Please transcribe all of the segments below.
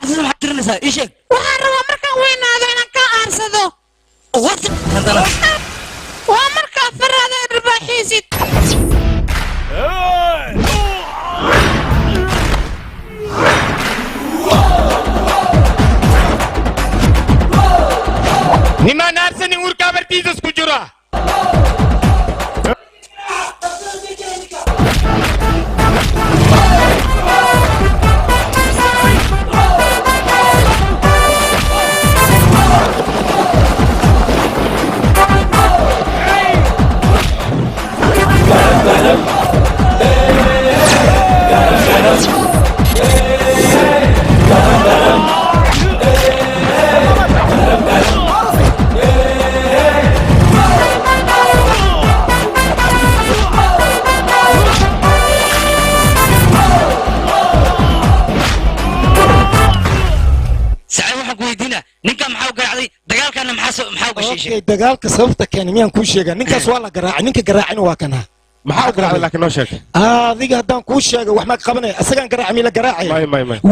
أصلا ما حترنسها إيش هيك وهروا مركا وين هذا أنا كأرصده ومركا فرد الرباحيزي نما نارسني وركا برتيزس كجرا اوكي dagaalka sababta keenay miyaan kuu sheegaa ninkaas waa la garaacay ninka garaacayna waa kana maxaa u garaacay laakiin noo sheeg adiga haddaan kuu sheego wax ma qabanay asagaan garaacay mila garaacay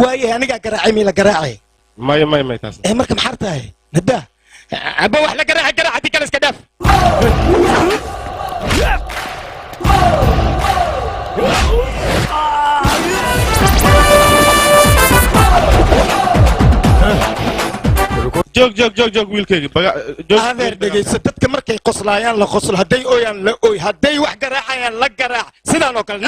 waaye aniga garaacay mila garaacay may taas marka maxaa tahay nada aba wax la garaacay garaacay kala iska dhaaf joog wiilkayga adeer dhegayso dadka markay qoslaayaan la qoslo hadday ooyaan la ooy hadday wax garaacayaan la garaac sidaan oo kale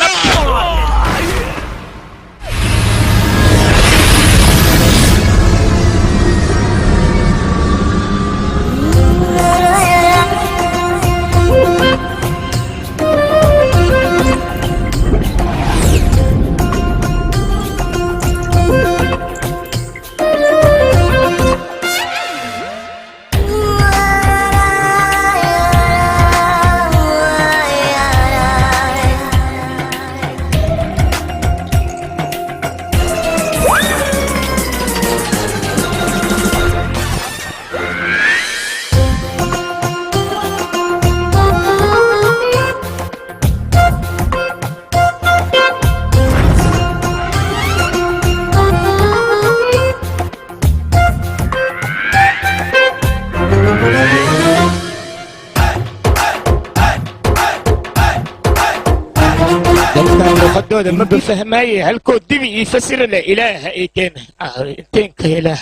هذا ما بفهماي هالكود دبي يفسر لا اله اي كان انتين كيله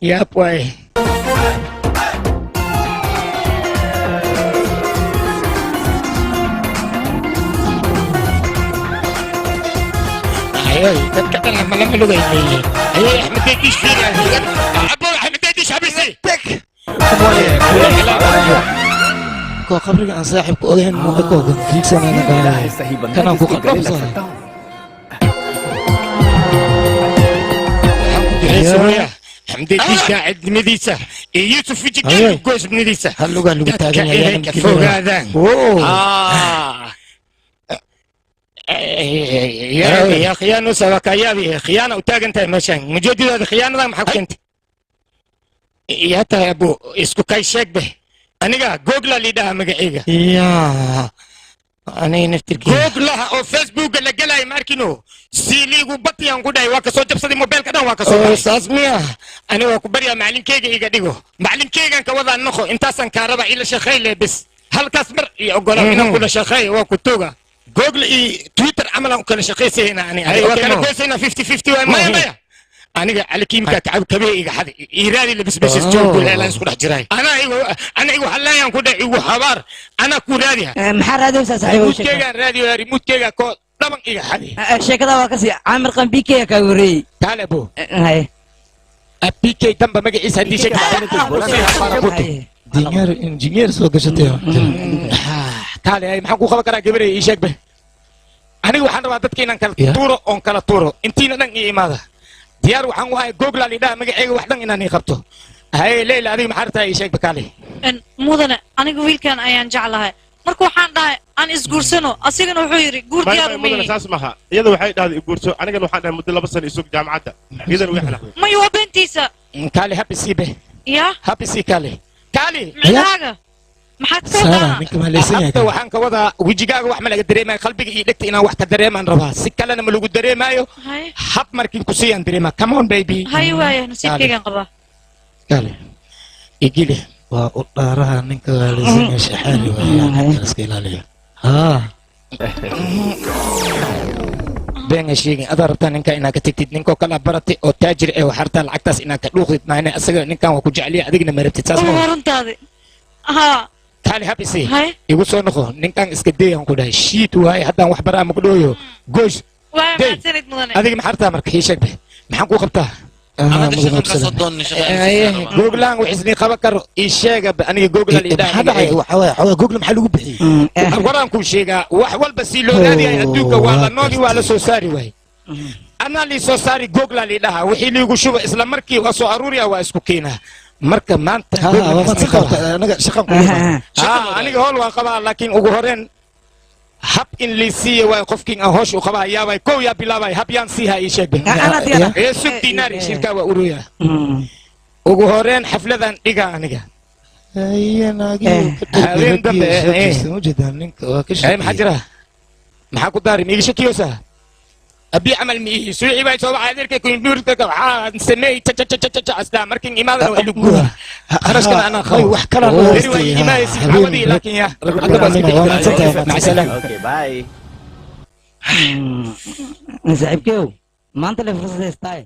يا بوي ايوه تتكلم لما لو جاي ايوه احمد تيجيش فينا ابو احمد تيجيش حبيبي تك كو خبرك عن صاحبك اوغين مو كوغن فيك سنه انا كان كو خبرك حمدي ديش قاعد مديسة يوسف في جديد جوز مديسة هلو قالوا بتاعي هيك فوق هذا يا خيانة سواك يا خيانة وتاج انت مشان مجدد هذا خيانة ما حكيت انت يا تا ابو اسكو كاي شيك به انا جوجل اللي ده مقعيقه يا أنا نفتكر جوجل أو فيسبوك اللي جلاي ماركينو سيلي وبطي أنقودا واكسو جبسة موبايل كذا واكسو ساسميا أنا وكبريا معلم كيجا يقديجو معلم كيجا كوضع النخو أنت أصلا كهرباء إلى شخيل بس هل كسمر يقول أنا كل شخيل وكتوجا جوجل تويتر عملوا كل شخيل هنا يعني أيوة كانوا كويس هنا 50-50 ما أنا على كيميكا تعب كبير حد إيراني اللي بس جوجل لا نسكت حجراي أنا هلا ينقول حوار أنا كوراديها محل راديو ساسعي ريموت كيجا راديو ريموت كيجا كو طبعا إيه حدي الشيء كذا واقسي عامر قام بيكي كوري تعال أبو هاي بيكي تم بمجي إيش هدي شيء إنجنير سو قشتيه تعال هاي محكو خبر كذا كبير إيش به أنا وحنا بعدت كينا كلا أون كلا تورو إنتينا نعي ماذا ديار وحنا وهاي جوجل اللي ده مجي إيه واحد إننا نخبطه هاي ليلة هذه محرتها إيش بكالي مودنا أنا قبل كان أيان جعلها marka waxaan dhahay aan isguursano asigana wuxuu yiri guur diyaar u miyay saas maha iyada waxay dhahday guurso anigana waxaan dhahay muddo 2 sano isoo jaamacadda idan way xalaq ma yoo bentiisa kali happy sibe ya happy si kali milaaga maxaad ku saana wadaa ninka ma leysan hadda yahay waxaan ka wadaa wejigaaga wax ma laga dareemayo qalbiga iyo dhegta inaan wax ka dareemaan rabaa si kalena ma lagu dareemaayo hay hab markin ku siiyaan dareemaa come on baby hay waaya nasiibkaygaan qabaa kale igili waa u dhaaraha ninka waa leysan yahay shaxaani waa iska ilaaliya haa beenga sheegin adaa rabtaa ninkan inaad ka tegtid ninkoo kala baratay oo taajir ee wax hartaa lacagtaas inaad ka dhuuqdid maahane asaga ninkan waa ku jeceliya adigna ma rabtid saas waa ma runtaadi haa kaali hab isi hay igu soo noqo ninkan iska dayaan ku dhahay shiit waaye haddaan wax baraa magdhooyo goosh waa Dey. mahadsanid mudane adiga maxaa rabtaa marka ii sheeg be maxaan kuu qabtaa أنا شغل كصدون شغل googlaan wax isni qaban karo ii sheega aniga googlaan maxaa dhacay waxa waaye xoogaa google maxaa lagu bixiyey waraan kuu sheegaa wax walba si loo raadiyay adduunka waa la noogi waa la soo saari waay anaa lii soo saari googlaan lii dhahaa wixii liigu shuba isla markii waa soo aruuriya waa isku keenaa marka maanta haa Google waa isni si qabaa. qabta anaga shaqan ku leeyahay aniga howl waan qabaa laakiin ugu horeen hab in lii siiya waay qofkiin aan hoosh u qabaa yaabay kow yaa bilaabay hab yaan siihaa ii sheeg be ee sug dinaari shirkaa waa uruya ugu horeen xafladan dhiga aniga habeen dambe ninka waa ka maxaa jira maxaa ku daari miiga shakiyoosa abii camal miihi suuci baa soo baxay adeerkay kumbiyuutarka waxaa sameey astaa markin imaadana waa ilu guura kharashkana anaa qabo wax kala beri waa imaaysi xawadii laakiin ya maca salaam اوكي باي saaxiibkeew maanta le fursad haystaa